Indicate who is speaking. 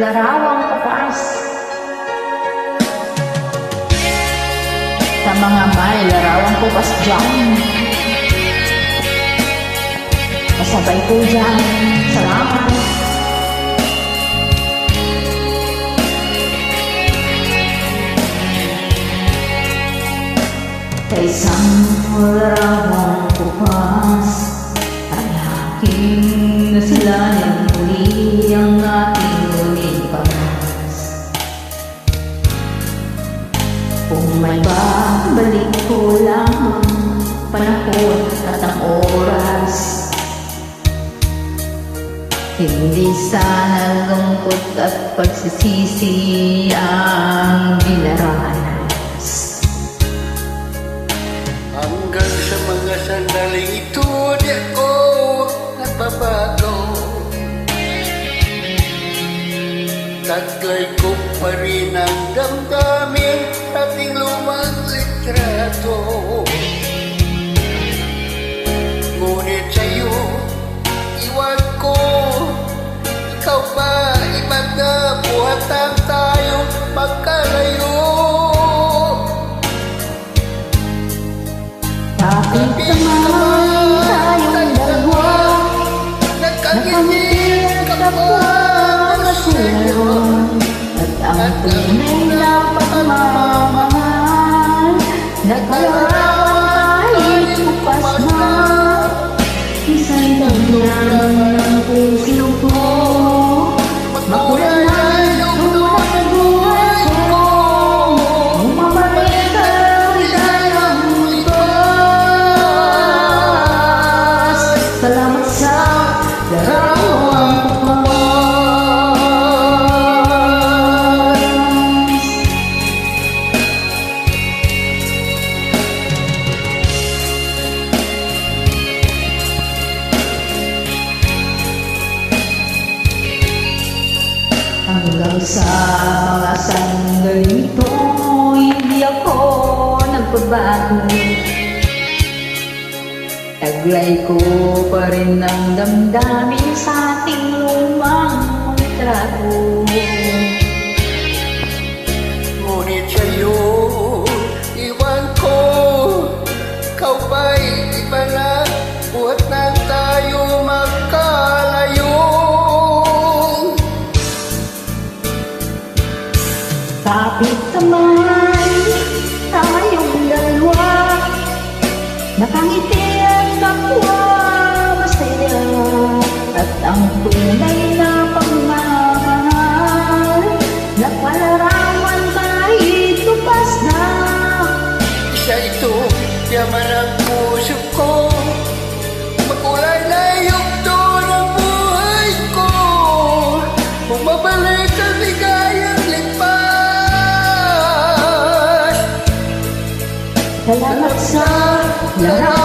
Speaker 1: larawang kapas. Sa mga may larawang kapas dyan, kasabay ko dyan, salamat. Sa isang larawang kapas, ang aking nasilayan muli ang aking lumipas. Kung may babalik ko lang panahon at ang oras, hindi sana lungkot at pagsisisi ang dinaranas.
Speaker 2: Hanggang sa mga sandaling ito, di ako nagbabago. Taglay ko pa rin ang damdamin, ating lumang litrato. Ngunit sa'yo, iwan ko, ikaw ba iba na buhatang tayo magkalayo.
Speaker 1: Bakit naman tayong dalawa nakangiti ka pa ngayon, at ang tunay na pagmamahal naglarawan kahit bukas na. Isa'y dagdag ng puso ko, makulan na tulad ng buhay ko. Bumabalik ang dalang lipas. Salamat sa larawang kapas. Hanggang sa mga sandaling ito, hindi ako nagbabago. Taglay ko pa rin ang damdamin sa ating lumang kontrato.
Speaker 2: Ngunit sa'yo, iwan ko, ikaw ba'y iba na, buhat na tayo magkalayo.
Speaker 1: Kapit kamay, tayong dalawa, nakangiti ang kapwa masaya, at ang tunay na pagmamahal napalarawan kahit tupas na.
Speaker 2: Isa ito, yaman ang puso ko, makulay na yugto ng buhay ko. Bumabalik ang ligayang lipas.
Speaker 1: Salamat sa larawang